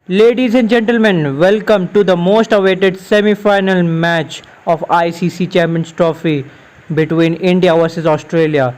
Ladies and gentlemen, welcome to the most awaited semi-final match of ICC Champions Trophy between India versus Australia.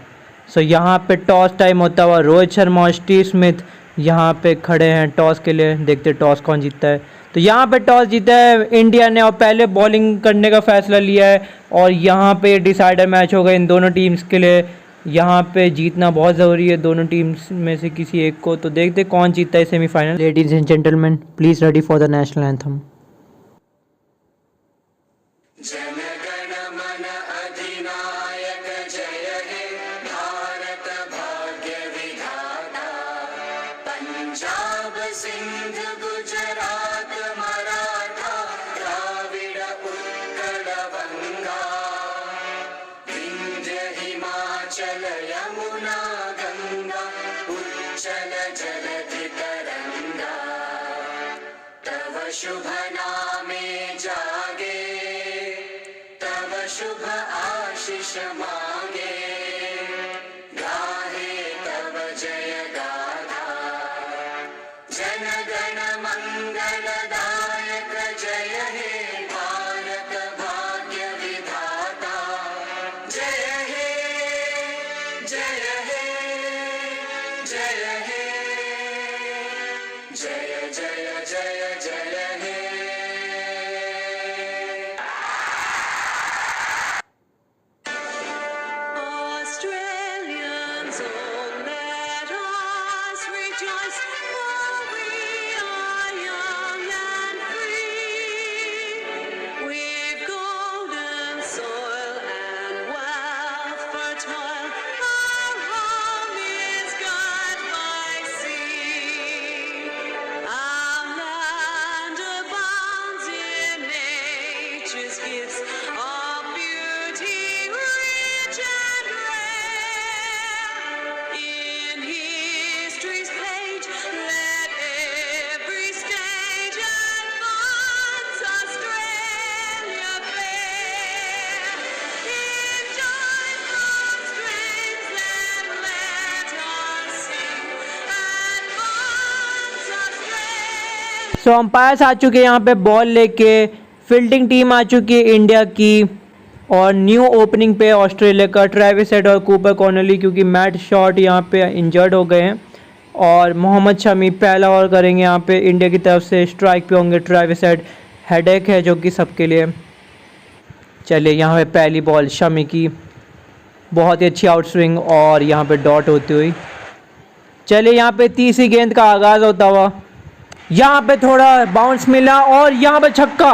So यहाँ पे toss time होता हुआ रोहित शर्मा और Steve Smith यहाँ पे खड़े हैं टॉस के लिए। देखते टॉस कौन जीतता है। तो यहाँ पे टॉस जीता है इंडिया ने और पहले बॉलिंग करने का फैसला लिया है और यहाँ पे डिसाइडर मैच होगा इन दोनों टीम्स के लिए। यहाँ पे जीतना बहुत ज़रूरी है दोनों टीम्स में से किसी एक को। तो देखते कौन जीतता है semifinal. Ladies and gentleman, please ready for the national anthem. जनगण मन अधिनायक जय हे भारत भाग्य विधाता। पंजाब सिंध गुजरात मराठा द्राविड़ उत्कल बंगा। विंध्य हिमाचल यमुना गंगा उच्चल जलधि तरंगा। तव शुभ नामे जागे शुभ आशीष मांगे। गाहे तब जय गाथा जनगण मंगलदायक जय हे भारत भाग्य विधाता। जय हे जय हे जय हे जय जय जय जय हे। सो अंपायर्स आ चुके हैं यहाँ पे बॉल लेके। फील्डिंग टीम आ चुकी है इंडिया की और न्यू ओपनिंग पे ऑस्ट्रेलिया का ट्रेविस हेड और कूपर कॉर्नली, क्योंकि मैट शॉट यहाँ पे इंजर्ड हो गए हैं। और मोहम्मद शमी पहला ओवर करेंगे यहाँ पे इंडिया की तरफ से। स्ट्राइक पे होंगे ट्रेविस हेड। हेडेक है जो कि सबके लिए। चलिए यहाँ पे पहली बॉल शमी की, बहुत ही अच्छी आउट स्विंग और यहाँ पे डॉट होती हुई। चलिए यहाँ पे तीसरी गेंद का आगाज़ होता हुआ, यहाँ पे थोड़ा बाउंस मिला और यहाँ पे छक्का।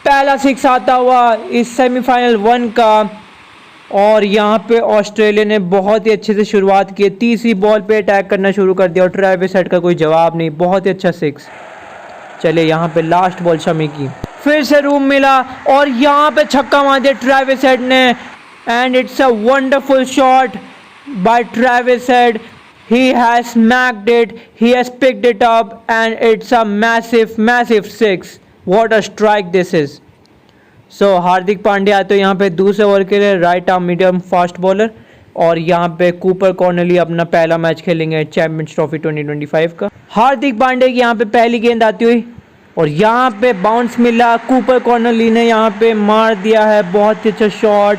पहला सिक्स आता हुआ इस सेमीफाइनल 1 का। और यहाँ पे ऑस्ट्रेलिया ने बहुत ही अच्छे से शुरुआत की। तीसरी बॉल पे अटैक करना शुरू कर दिया और ट्रेविस हेड का कोई जवाब नहीं। बहुत ही अच्छा सिक्स। चलिए यहाँ पे लास्ट बॉल शमी की, फिर से रूम मिला और यहाँ पे छक्का मार दिया ट्रेविस हेड ने। And it's a wonderful shot bye Travis head. He has smacked it, he has picked it up and it's a massive six. What a strike this is. So Hardik Pandya तो यहाँ पे दूसरे ओवर के लिए right arm medium fast bowler. और यहाँ पे Cooper कॉर्नली अपना पहला मैच खेलेंगे चैंपियंस ट्रॉफी 2025 का। हार्दिक पांड्या की यहाँ पे पहली गेंद आती हुई और यहाँ पे बाउंस मिला। कूपर कॉर्नली ने यहाँ पे मार दिया है, बहुत ही अच्छा शॉट।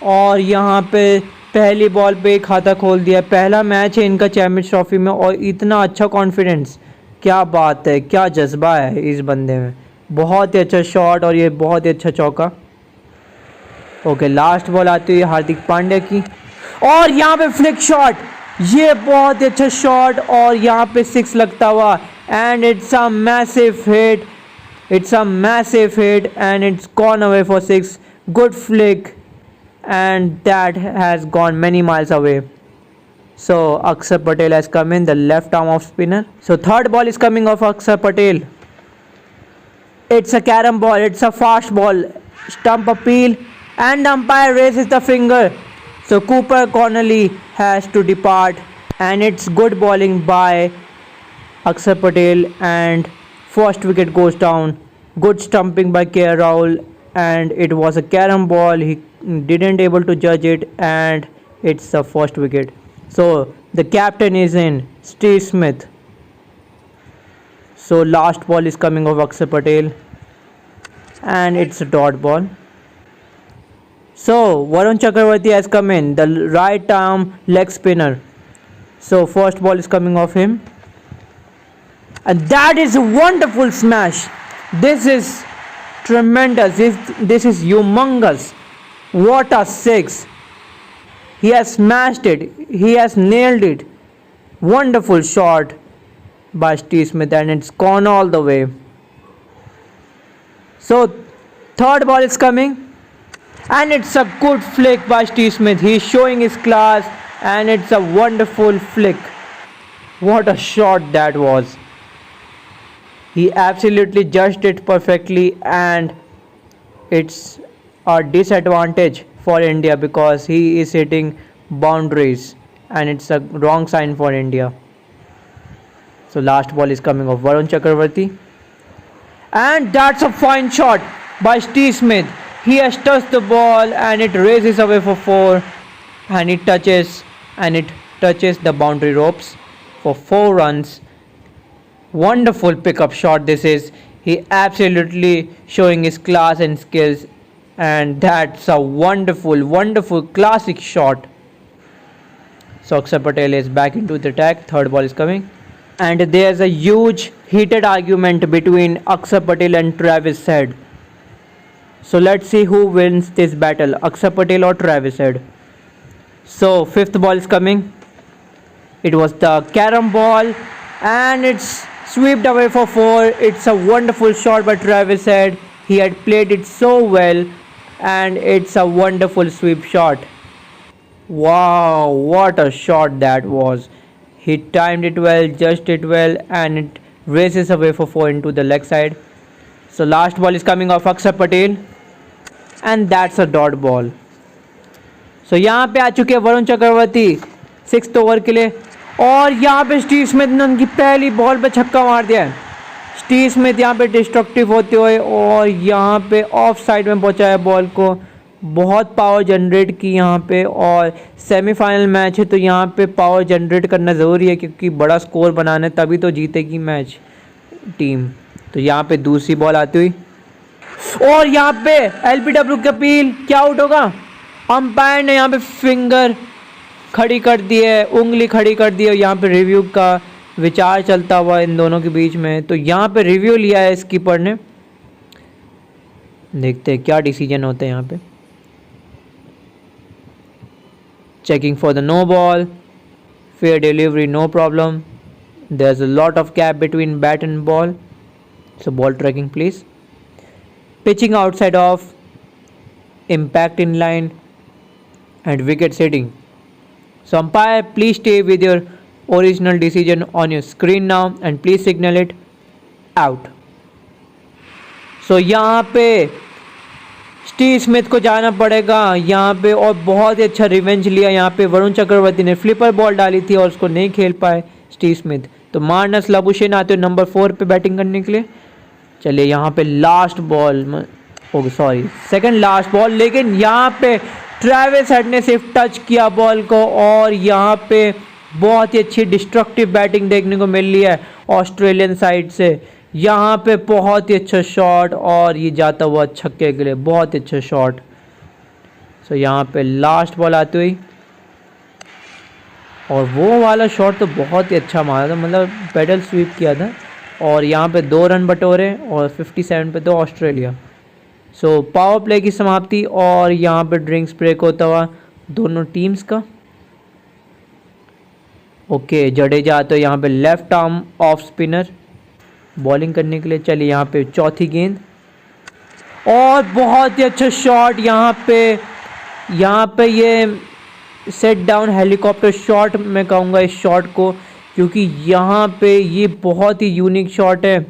और यहाँ पे पहली बॉल पे खाता खोल दिया। पहला मैच है इनका चैंपियंस ट्रॉफी में और इतना अच्छा कॉन्फिडेंस, क्या बात है, क्या जज्बा है इस बंदे में। बहुत ही अच्छा शॉट और ये बहुत ही अच्छा चौका। ओके, लास्ट बॉल आती हुई हार्दिक पांड्या की और यहाँ पे फ्लिक शॉट, ये बहुत ही अच्छा शॉट और यहाँ पे सिक्स लगता हुआ। And it's a massive hit, it's a massive hit and it's gone away for six. Good flick and that has gone many miles away. So Akshar Patel has come in, the left arm off spinner. So third ball is coming off Akshar Patel. It's a carom ball, it's a fast ball. Stump appeal and umpire raises the finger. So Cooper Connolly has to depart and it's good bowling by Akshar Patel and first wicket goes down. Good stumping by KL Rahul and it was a carom ball. He didn't able to judge it and it's the first wicket. So the captain is in, Steve Smith. So last ball is coming of Akshay Patel, and it's a dot ball. So Varun Chakravarti has come in, the right arm leg spinner. So first ball is coming off him, and that is a wonderful smash. This is tremendous. This is humongous. What a six! He has smashed it. He has nailed it. Wonderful shot by Steve Smith, and it's gone all the way. So third ball is coming, and it's a good flick by Steve Smith. He's showing his class, and it's a wonderful flick. What a shot that was. He absolutely judged it perfectly, and it's a disadvantage for India because he is hitting boundaries, and it's a wrong sign for India. So last ball is coming of Varun Chakravarti, and that's a fine shot by Steve Smith. He has touched the ball, and it races away for 4, and it touches the boundary ropes for 4 runs. Wonderful pickup shot this is. He absolutely showing his class and skills, and that's a wonderful classic shot. So Akshay Patel is back into the attack. Third ball is coming, and there's a huge heated argument between Akshay Patel and Travis Head. So let's see who wins this battle, Akshay Patel or Travis Head. So fifth ball is coming. It was the carom ball, and it's swept away for 4. It's a wonderful shot by Travis Head. He had played it so well, and it's a wonderful sweep shot. Wow, what a shot that was. He timed it well, judged it well, and it races away for 4 into the leg side. So last ball is coming off Akshay Patel, and that's a dot ball. So यहाँ पे आ चुके हैं Varun Chakravarthy 6th over के लिए, और यहाँ पे Steve Smith ने उनकी पहली बॉल पे छक्का मार दिया है. स्टीव स्मिथ यहाँ पे डिस्ट्रक्टिव होते हुए और यहाँ पे ऑफ साइड में पहुँचाया बॉल को. बहुत पावर जनरेट की यहाँ पे, और सेमीफाइनल मैच है तो यहाँ पे पावर जनरेट करना ज़रूरी है क्योंकि बड़ा स्कोर बनाना है, तभी तो जीतेगी मैच टीम. तो यहाँ पे दूसरी बॉल आती हुई, और यहाँ पे एलबीडब्ल्यू कपिल क्या आउट होगा. अंपायर ने यहाँ पे फिंगर खड़ी कर दी है, उंगली खड़ी कर दी है. यहाँ पे रिव्यू का विचार चलता हुआ इन दोनों के बीच में. तो यहाँ पे रिव्यू लिया है स्कीपर ने. देखते हैं क्या डिसीजन होते हैं यहाँ पे. Checking for the no ball, fair delivery, no problem. There is a lot of gap between bat and ball, so ball tracking please. Pitching outside off, impact in line, and wicket setting. So umpire, please stay with your original decision on your screen now and please signal it out. So यहाँ पे Steve Smith को जाना पड़ेगा यहाँ पे, और बहुत ही अच्छा रिवेंज लिया. यहाँ पे वरुण चक्रवर्ती ने फ्लिपर बॉल डाली थी और उसको नहीं खेल पाए स्टीव स्मिथ. तो मार्नस लाबुशेन आते हो नंबर 4 पे बैटिंग करने के लिए. चलिए यहाँ पे last ball, okay sorry second last ball, लेकिन यहाँ पे ट्रेविस हेड ने सिर्फ टच किया बॉल को, और यहाँ पे बहुत ही अच्छी डिस्ट्रक्टिव बैटिंग देखने को मिल रही है ऑस्ट्रेलियन साइड से. यहाँ पे बहुत ही अच्छा शॉट, और ये जाता हुआ छक्के के लिए बहुत ही अच्छा शॉट. सो यहाँ पे लास्ट बॉल आती हुई, और वो वाला शॉट तो बहुत ही अच्छा मारा था, मतलब पेडल स्वीप किया था. और यहाँ पे 2 रन बटोरे, और 57 पे तो ऑस्ट्रेलिया. सो पावर प्ले की समाप्ति, और यहाँ पे ड्रिंक्स ब्रेक होता हुआ दोनों टीम्स का. ओके जडेजा तो यहाँ पे left arm off spinner bowling करने के लिए. चलिए यहाँ पे चौथी गेंद, और बहुत ही अच्छा शॉट यहाँ पे ये सेट डाउन हेलीकॉप्टर शॉट मैं कहूँगा इस शॉट को, क्योंकि यहाँ पे ये बहुत ही यूनिक शॉट है.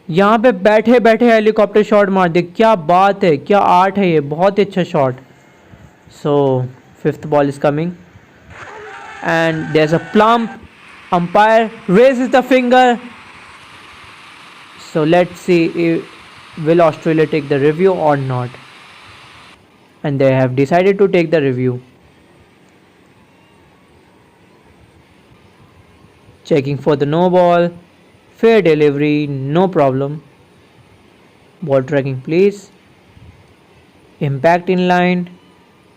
यहाँ पे बैठे बैठे हेलीकॉप्टर शॉट मार दे, क्या बात है, क्या आर्ट है ये, बहुत ही अच्छा shot. So fifth ball is coming and there is a plumb. Umpire raises the finger. So let's see will Australia take the review or not. And they have decided to take the review. Checking for the no ball. fair delivery, no problem. Ball tracking, please. Impact in line,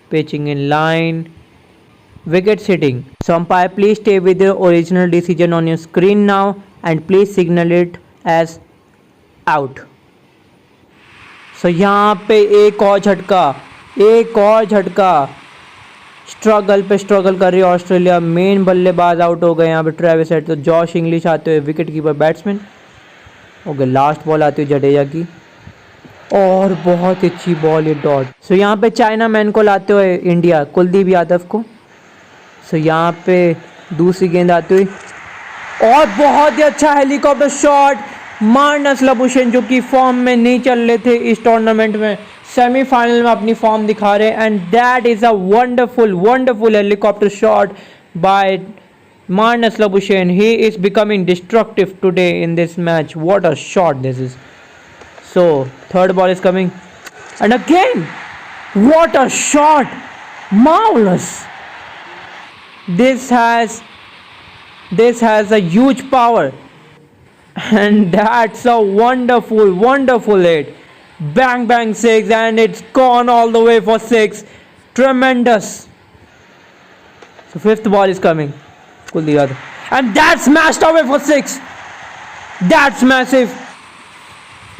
pitching in line, wicket sitting. So umpire, please stay with the original decision on your screen now and please signal it as out. So यहाँ पे एक और झटका, struggle पे struggle कर रही है Australia, main बल्लेबाज आउट हो गए यहाँ पे ट्रेविस हेड, तो जॉश इंग्लिश आते हुए wicket keeper batsman. Okay, last ball आती है जडेजा की और बहुत अच्छी बॉल ये डॉट। सो यहाँ पे चाइना मैन को लाते हुए इंडिया, कुलदीप यादव को। सो यहाँ पे दूसरी गेंद आती हुई और बहुत ही अच्छा हेलीकॉप्टर शॉट, मार्नस लबुशेन जो कि फॉर्म में नहीं चल रहे थे इस टूर्नामेंट में, सेमीफाइनल में अपनी फॉर्म दिखा रहे हैं, and that is a wonderful helicopter shot bye Marnus Labuschagne. He is becoming destructive today in this match. What a shot this is. So third ball is coming and again what a shot, marvelous. This has a huge power and that's a wonderful hit. Bang bang six and it's gone all the way for six. Tremendous. So fifth ball is coming, Kuldeep Yadav, and that's smashed away for six. That's massive.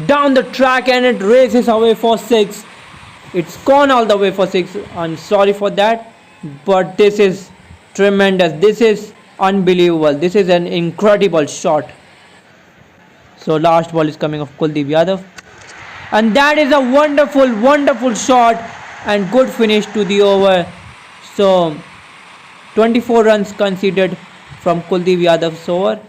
Down the track and it races away for six. It's gone all the way for six. I'm sorry for that, but this is tremendous. This is unbelievable. This is an incredible shot. So last ball is coming of Kuldeep Yadav, and that is a wonderful shot and good finish to the over. So 24 runs conceded from Kuldeep Yadav's over,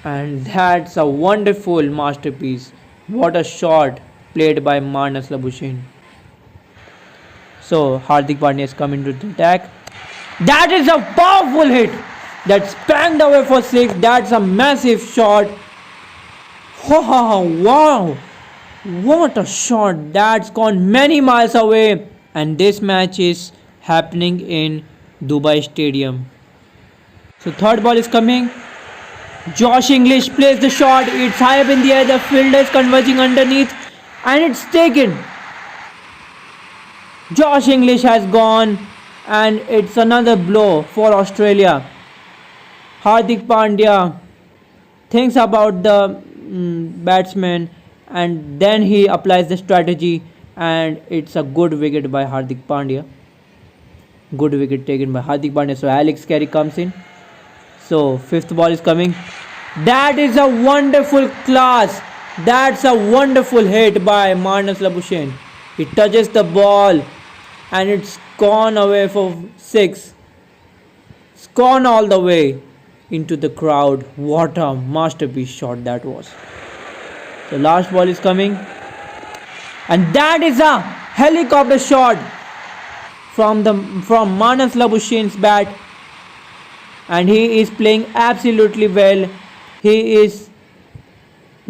and that's a wonderful masterpiece. What a shot played by Marnus Labuschagne. So Hardik Pandya is coming to the attack. That is a powerful hit that spanned away for six. That's a massive shot. Wow, what a shot. That's gone many miles away, and this match is happening in Dubai Stadium. So third ball is coming. Josh English plays the shot. It's high up in the air. The fielder is converging underneath and it's taken. Josh English has gone and it's another blow for Australia. Hardik Pandya thinks about the batsman and then he applies the strategy and it's a good wicket by Hardik Pandya. Good wicket taken by Hardik Pandya. So Alex Carey comes in. So fifth ball is coming. That is a wonderful class. That's a wonderful hit by Marnus Labuschagne. He touches the ball and it's gone away for six. It's gone all the way into the crowd. What a masterpiece shot that was. The last ball is coming and that is a helicopter shot from Marnus Labuschagne's bat, and he is playing absolutely well. He is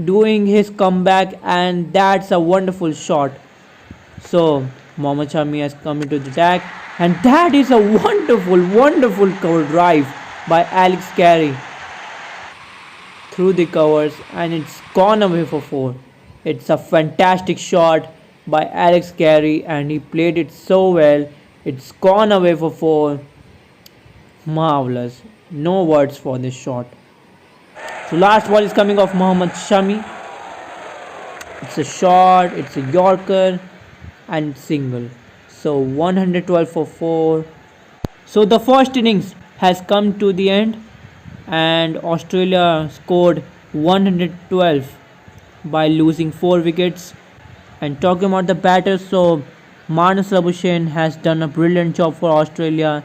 doing his comeback and that's a wonderful shot. So Mohammad Shami has come into the attack and that is a wonderful cover drive by Alex Carey through the covers and it's gone away for four. It's a fantastic shot by Alex Carey and he played it so well. It's gone away for four. Marvelous. No words for this shot. So last ball is coming off Mohammad Shami. It's a shot, it's a Yorker and single. So 112 for 4. So the first innings has come to the end and Australia scored 112 by losing 4 wickets. And talking about the batters, so Marnus Labuschagne has done a brilliant job for Australia.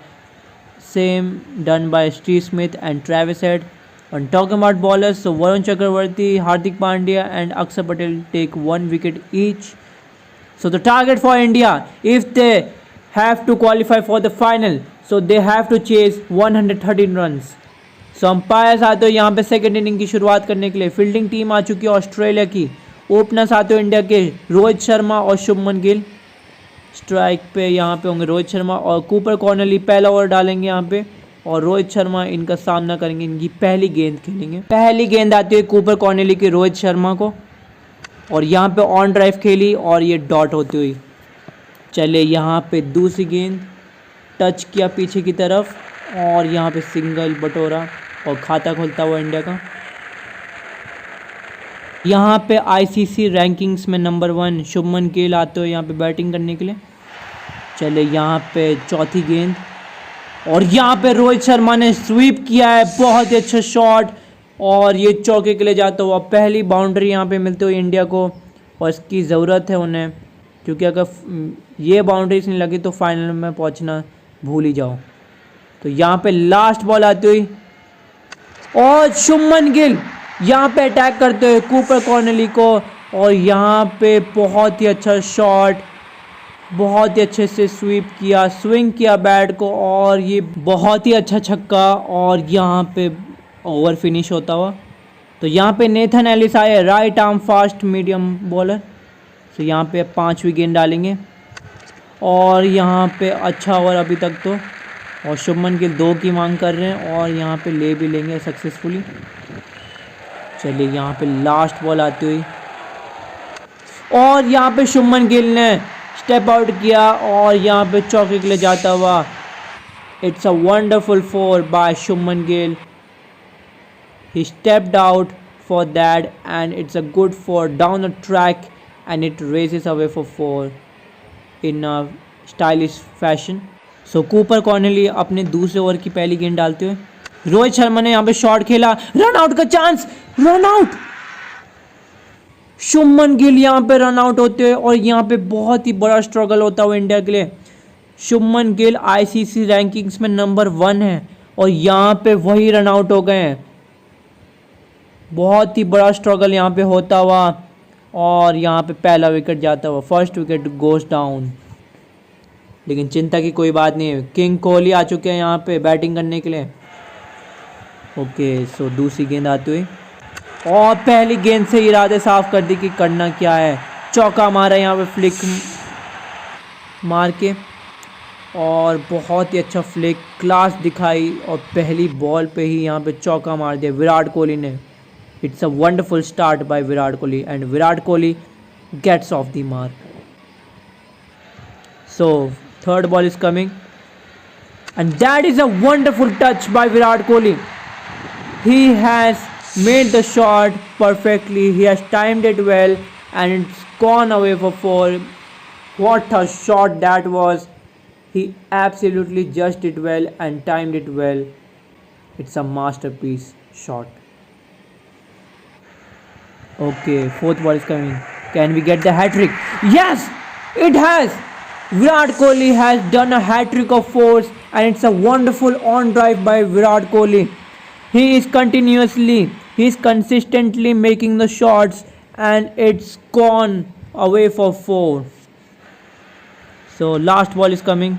Same done by Steve Smith and Travis Head. And talking about bowlers, so Varun Chakravarti, Hardik Pandya and Akshar Patel take 1 wicket each. So the target for India, if they have to qualify for the final, so they have to chase 113 runs. So umpires आते हो यहाँ पे second inning की शुरुआत करने के लिए. Fielding team आ चुकी है ऑस्ट्रेलिया की. ओपनर्स आते हो इंडिया के रोहित शर्मा और शुभमन गिल. स्ट्राइक पे यहाँ पे होंगे रोहित शर्मा और कूपर कॉर्नली पहला ओवर डालेंगे यहाँ पे. और रोहित शर्मा इनका सामना करेंगे, इनकी पहली गेंद खेलेंगे। पहली गेंद आती है कूपर कॉर्नेली की रोहित शर्मा को, और यहाँ पे ऑन ड्राइव खेली और ये डॉट होती हुई चले। यहाँ पे दूसरी गेंद टच किया पीछे की तरफ, और यहाँ पे सिंगल बटोरा और खाता खुलता हुआ इंडिया का। यहाँ पे आईसीसी रैंकिंग्स में नंबर 1 शुभमन गिल आते हुए यहाँ पे बैटिंग करने के लिए। चले यहाँ पे चौथी गेंद, और यहाँ पे रोहित शर्मा ने स्वीप किया है, बहुत ही अच्छा शॉट, और ये चौके के लिए जाता हुआ पहली बाउंड्री यहाँ पे मिलती हुई इंडिया को, और इसकी ज़रूरत है उन्हें, क्योंकि अगर ये बाउंड्रीज नहीं लगी तो फाइनल में पहुँचना भूल ही जाओ। तो यहाँ पे लास्ट बॉल आती हुई, और शुभमन गिल यहाँ पे अटैक करते हुए कूपर कॉर्नेली को, और यहाँ पे बहुत ही अच्छा शॉट, बहुत ही अच्छे से स्वीप किया, स्विंग किया बैट को, और ये बहुत ही अच्छा छक्का, और यहाँ पे ओवर फिनिश होता हुआ। तो यहाँ पे नेथन एलिस आए, right arm fast medium bowler. तो यहाँ पे 5वीं गेंद डालेंगे, और यहाँ पे अच्छा ओवर अभी तक तो, और शुभमन गिल 2 की मांग कर रहे हैं, और यहाँ पे ले भी लेंगे सक्सेसफुली। चलिए यहाँ पे लास्ट बॉल आती हुई, और यहाँ पे शुभमन गिल ने स्टेप आउट किया, और यहाँ पे चौके के लिए जाता हुआ। It's a wonderful 4 by Shubman Gill. He stepped out for that, and it's a good 4 down the track, and it races away for 4 in a stylish fashion. So Cooper Connolly अपने दूसरे ओवर की पहली गेंद डालते हुए, रोहित शर्मा ने यहाँ पे शॉट खेला, रन आउट का chance, run out. Shubman Gill यहाँ पे रन आउट होते हुए, और यहाँ पे बहुत ही बड़ा स्ट्रगल होता हुआ इंडिया के लिए। शुभमन गिल आईसीसी रैंकिंग्स में नंबर 1 है, और यहाँ पे वही रन आउट हो गए हैं। बहुत ही बड़ा स्ट्रगल यहाँ पे होता हुआ, और यहाँ पे पहला विकेट जाता हुआ, फर्स्ट विकेट गोस डाउन। लेकिन चिंता की कोई बात नहीं है, किंग कोहली आ चुके हैं यहाँ पे बैटिंग करने के लिए। ओके, सो दूसरी गेंद आती हुई, और पहली गेंद से इरादे साफ कर दी कि करना क्या है। चौका मारा यहाँ पे फ्लिक मार के, और बहुत ही अच्छा फ्लिक क्लास दिखाई, और पहली बॉल पे ही यहाँ पे चौका मार दिया विराट कोहली ने। It's a wonderful start by Virat Kohli, and Virat Kohli gets off the mark. So third ball is coming, and that is a wonderful touch by Virat Kohli. He has made the shot perfectly. He has timed it well, and it's gone away for 4. What a shot that was! He absolutely judged it well and timed it well. It's a masterpiece shot. Okay, fourth ball is coming. Can we get the hat trick? Yes, it has. Virat Kohli has done a hat trick of 4s, and it's a wonderful on drive by Virat Kohli. He is consistently making the shots, and it's gone away for 4. So last ball is coming,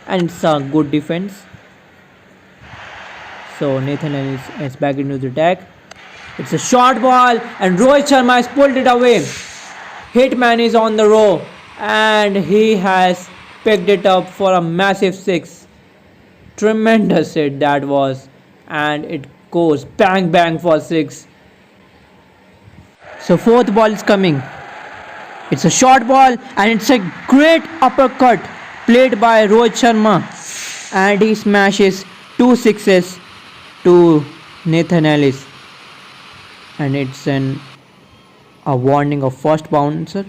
and it's a good defense. So Nathan is back into the attack. It's a short ball, and Rohit Sharma has pulled it away. Hitman is on the row, and he has picked it up for a massive 6. Tremendous hit that was, and it goes bang bang for 6. So fourth ball is coming. It's a short ball, and it's a great uppercut played by Rohit Sharma, and he smashes 2 sixes to Nathan Ellis, and it's a warning of first bouncer.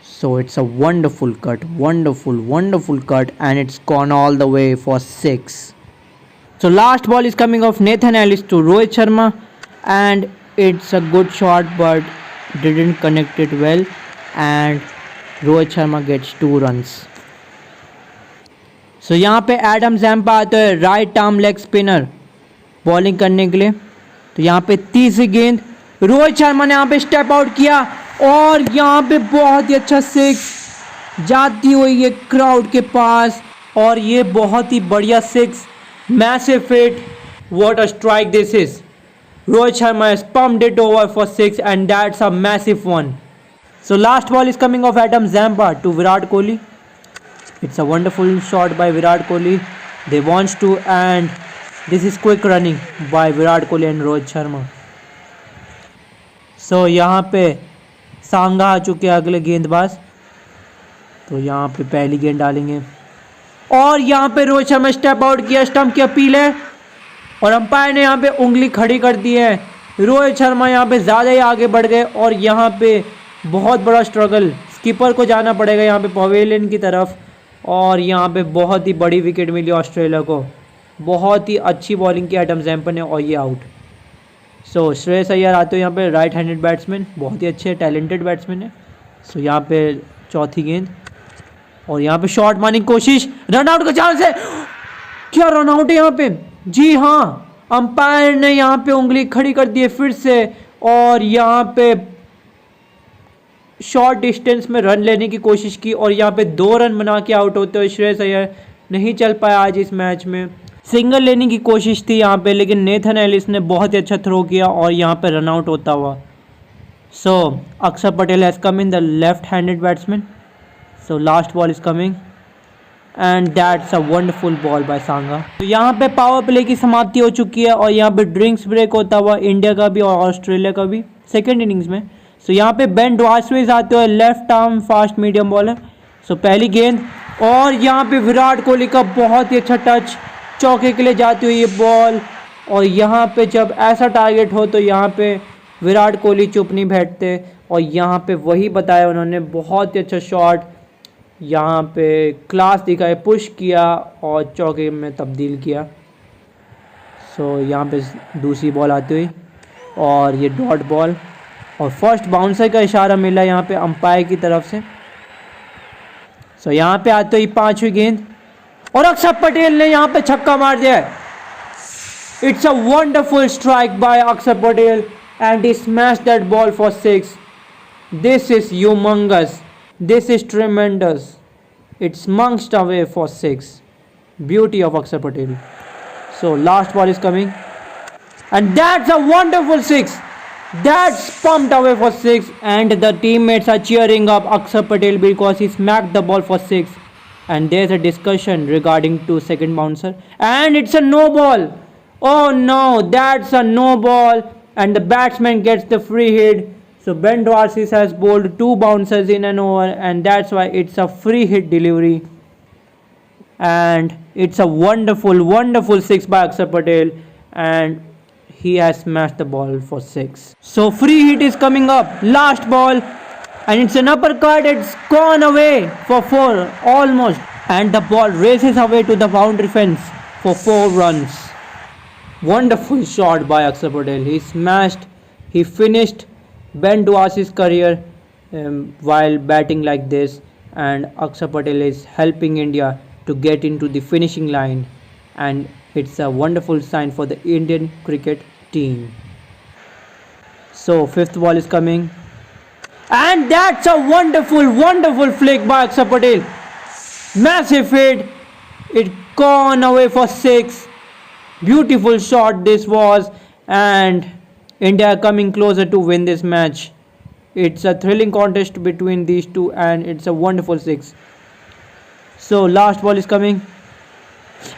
So it's a wonderful cut, wonderful cut, and it's gone all the way for 6. So last ball is coming of Nathan Ellis to Rohit Sharma, and it's a good shot but didn't connect it well, and Rohit Sharma gets 2 runs. So यहाँ पे Adam Zampa आता है, right arm leg spinner bowling करने के लिए। तो यहाँ पे तीसरी गेंद, रोहित शर्मा ने यहाँ पे स्टेप आउट किया, और यहाँ पे बहुत ही अच्छा 6 जाती हुई ये क्राउड के पास, और ये बहुत ही बढ़िया 6, massive hit. What a strike this is. Rohit Sharma has pumped it over for 6, and that's a massive one. So last ball is coming of Adam Zampa to Virat Kohli. It's a wonderful shot by Virat Kohli. They wants to, and this is quick running by Virat Kohli and Rohit Sharma. So यहाँ पे सांगा आ चुके हैं अगले गेंदबाज, तो यहाँ पे पहली गेंद डालेंगे और यहाँ पे रोहित शर्मा स्टेप आउट किया, स्टंप की अपील है और अंपायर ने यहाँ पे उंगली खड़ी कर दी है। रोहित शर्मा यहाँ पे ज़्यादा ही आगे बढ़ गए और यहाँ पे बहुत बड़ा स्ट्रगल, स्कीपर को जाना पड़ेगा यहाँ पे पवेलियन की तरफ और यहाँ पे बहुत ही बड़ी विकेट मिली ऑस्ट्रेलिया को। बहुत ही अच्छी बॉलिंग की एडम जैम्पन ने और ये आउट। सो श्रेयस अय्यर आते हो यहाँ पे, राइट हैंडेड बैट्समैन, बहुत ही अच्छे टैलेंटेड बैट्समैन है। सो यहाँ पे चौथी गेंद और यहाँ पे शॉट मारने की कोशिश, रन आउट का चांस है। क्या रन आउट है यहाँ पे? जी हाँ, अंपायर ने यहाँ पे उंगली खड़ी कर दी है फिर से और यहाँ पे शॉर्ट डिस्टेंस में रन लेने की कोशिश की और यहाँ पे 2 रन बना के आउट होते हुए श्रेयस अय्यर नहीं चल पाया आज इस मैच में। सिंगल लेने की कोशिश थी यहाँ पे, लेकिन नेथन एलिस ने बहुत ही अच्छा थ्रो किया और यहाँ पे रन आउट होता हुआ। So Akshar Patel has come in, the left handed batsman. So last ball is coming and that's a wonderful ball by Sanga. तो यहाँ पे पावर प्ले की समाप्ति हो चुकी है और यहाँ पे ड्रिंक्स ब्रेक होता हुआ इंडिया का भी और ऑस्ट्रेलिया का भी सेकेंड इनिंग्स में। सो यहाँ पे बेन ड्वार्सवेज आते हुए, left arm fast medium bowler. So पहली गेंद और यहाँ पे विराट कोहली का बहुत ही अच्छा टच, चौके के लिए जाती हुई ये बॉल और यहाँ पे जब ऐसा टारगेट हो तो यहाँ पे विराट कोहली चुप नहीं बैठते और यहाँ पे वही बताया उन्होंने, बहुत ही अच्छा शॉट यहाँ पे क्लास दिखाए, पुश किया और चौके में तब्दील किया। सो यहाँ पे दूसरी बॉल आती हुई और ये डॉट बॉल और फर्स्ट बाउंसर का इशारा मिला यहाँ पे अंपायर की तरफ से। सो यहाँ पे आते हुई पांचवी गेंद और अक्षर पटेल ने यहाँ पे छक्का मार दिया। It's a wonderful strike by Akshar Patel and he smashed that ball for 6. This is humongous. This is tremendous. It's munched away for 6. Beauty of Akshar Patel. So last ball is coming and that's a wonderful 6. That's pumped away for 6 and the teammates are cheering up Akshar Patel because he smacked the ball for 6. And there's a discussion regarding to second bouncer and it's a no ball. Oh no, that's a no ball and the batsman gets the free hit. So Ben D'Arcis has bowled 2 bouncers in an over and that's why it's a free hit delivery. And it's a wonderful 6 by Akshar Patel and he has smashed the ball for 6. So free hit is coming up, last ball and it's an uppercut, it's gone away for 4 almost and the ball races away to the boundary fence for 4 runs. Wonderful shot by Akshar Patel. He finished Ben D'Arcis' career while batting like this and Akshar Patel is helping India to get into the finishing line and it's a wonderful sign for the Indian cricket team. So fifth ball is coming and that's a wonderful flick by Akshar Patel. Massive hit, it gone away for 6. Beautiful shot this was and India coming closer to win this match. It's a thrilling contest between these two and it's a wonderful 6. So last ball is coming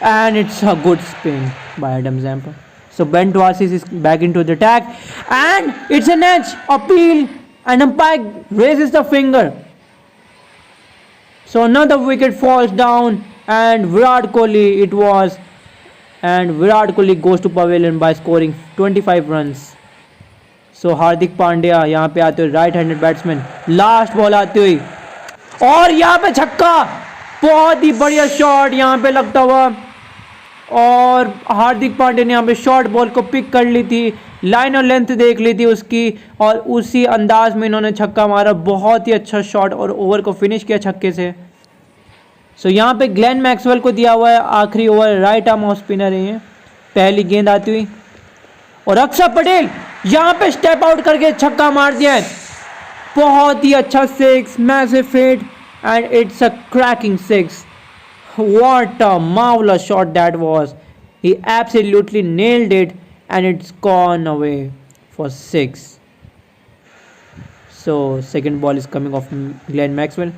and it's a good spin by Adam Zampa. So Ben D'Arcis is back into the attack and it's an edge appeal and umpire raises the finger. So another wicket falls down and Virat Kohli it was and Virat Kohli goes to pavilion by scoring 25 runs. So Hardik Pandya यहाँ पे आते हुए right handed batsman, last ball आती हुई और यहाँ पे छक्का, बहुत ही बढ़िया शॉट यहाँ पे लगता हुआ और हार्दिक पांड्या ने यहाँ पे शॉर्ट बॉल को पिक कर ली थी, लाइन और लेंथ देख ली थी उसकी और उसी अंदाज में इन्होंने छक्का मारा। बहुत ही अच्छा शॉट और ओवर को फिनिश किया छक्के से। सो यहाँ पे ग्लेन मैक्सवेल को दिया हुआ है आखिरी over, right arm off spinner है ये। पहली गेंद आती हुई और अक्षर पटेल यहाँ पे स्टेप आउट करके छक्का मार दिया है। बहुत ही अच्छा 6, massive hit and it's a cracking 6. What a marvelous shot that was. He absolutely nailed it and it's gone away for 6. So second ball is coming off Glenn Maxwell.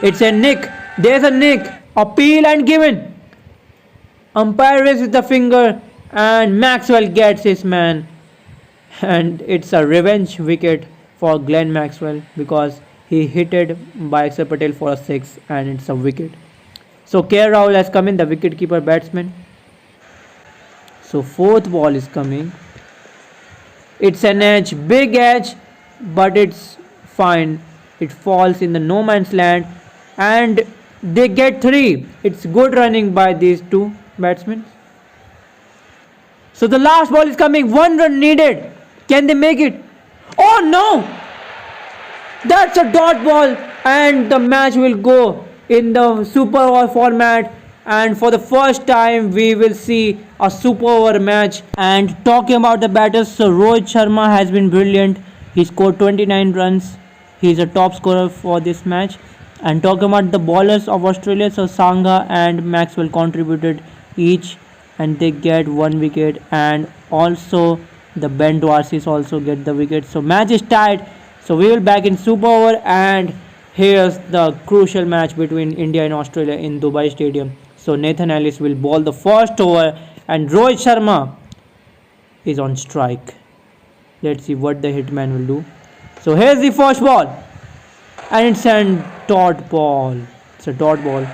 It's a nick. There's a nick. Appeal and given. Umpire raises the finger and Maxwell gets his man. And it's a revenge wicket for Glenn Maxwell because he hit it by Akshar Patel for a 6 and it's a wicket. So KL Rahul has come in, the wicket-keeper batsman. So fourth ball is coming. It's an edge, big edge, but it's fine. It falls in the no man's land and they get 3. It's good running by these two batsmen. So the last ball is coming, 1 run needed. Can they make it? Oh no! That's a dot ball and the match will go in the super over format, and for the first time we will see a super over match. And talking about the batters, so Rohit Sharma has been brilliant. He scored 29 runs. He is a top scorer for this match. And talking about the bowlers of Australia, so Sangha and Maxwell contributed each and they get 1 wicket, and also the Ben Dwarsis also get the wicket. So match is tied. So we will back in super over, and here's the crucial match between India and Australia in Dubai Stadium. So Nathan Ellis will bowl the first over and Rohit Sharma is on strike. Let's see what the hitman will do. So here's the first ball and it's a dot ball. It's a dot ball.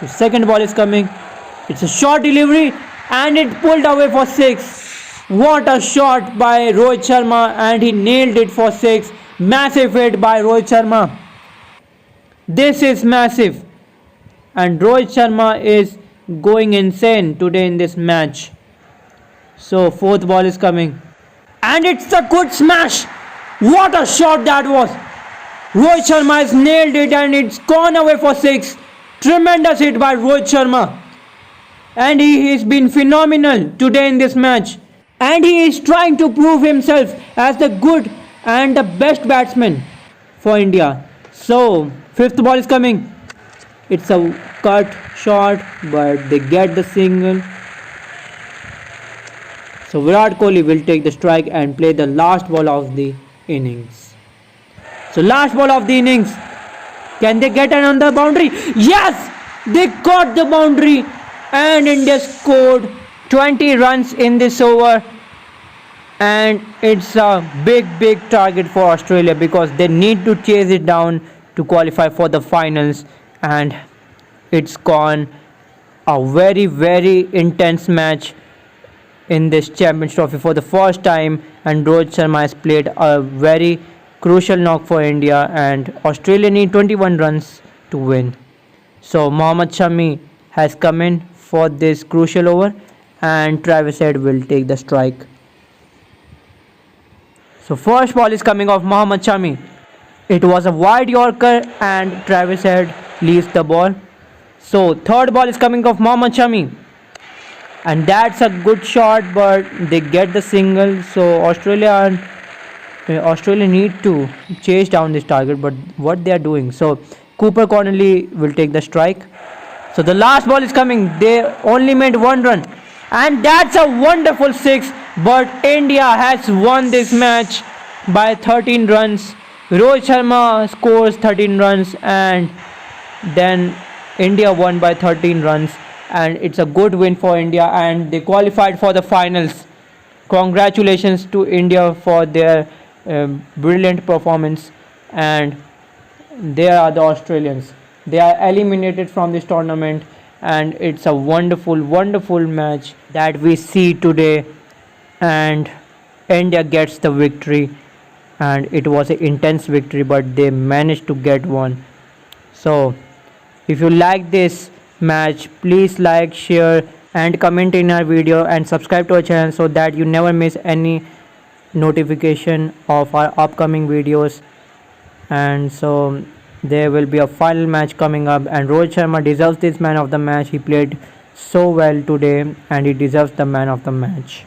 So second ball is coming. It's a short delivery and it pulled away for 6. What a shot by Rohit Sharma, and he nailed it for 6. Massive hit by Rohit Sharma. This is massive. And Rohit Sharma is going insane today in this match. So fourth ball is coming. And it's a good smash. What a shot that was. Rohit Sharma has nailed it and it's gone away for 6. Tremendous hit by Rohit Sharma. And he has been phenomenal today in this match. And he is trying to prove himself as the good and the best batsman for India. So fifth ball is coming. It's a cut shot, but they get the single. So Virat Kohli will take the strike and play the last ball of the innings. So last ball of the innings. Can they get another boundary? Yes! They got the boundary and India scored 20 runs in this over. And it's a big target for Australia because they need to chase it down to qualify for the finals. And it's gone a very intense match in this Champions Trophy for the first time, and Rohit Sharma has played a very crucial knock for India, and Australia need 21 runs to win. So Mohammad Shami has come in for this crucial over and Travis Head will take the strike. So first ball is coming off Mohammad Shami. It was a wide Yorker and Travis Head leaves the ball. So third ball is coming off Mohammad Shami. And that's a good shot, but they get the single. So Australia need to chase down this target, but what they are doing. So Cooper Connolly will take the strike. So the last ball is coming. They only made 1 run. And that's a wonderful 6. But India has won this match by 13 runs. Rohit Sharma scores 13 runs and then India won by 13 runs. And it's a good win for India and they qualified for the finals. Congratulations to India for their brilliant performance. And there are the Australians. They are eliminated from this tournament, and it's a wonderful match that we see today, and India gets the victory, and it was an intense victory, but they managed to get one. So if you like this match, please like, share and comment in our video and subscribe to our channel so that you never miss any notification of our upcoming videos. And so there will be a final match coming up, and Rohit Sharma deserves this man of the match. He played so well today and he deserves the man of the match.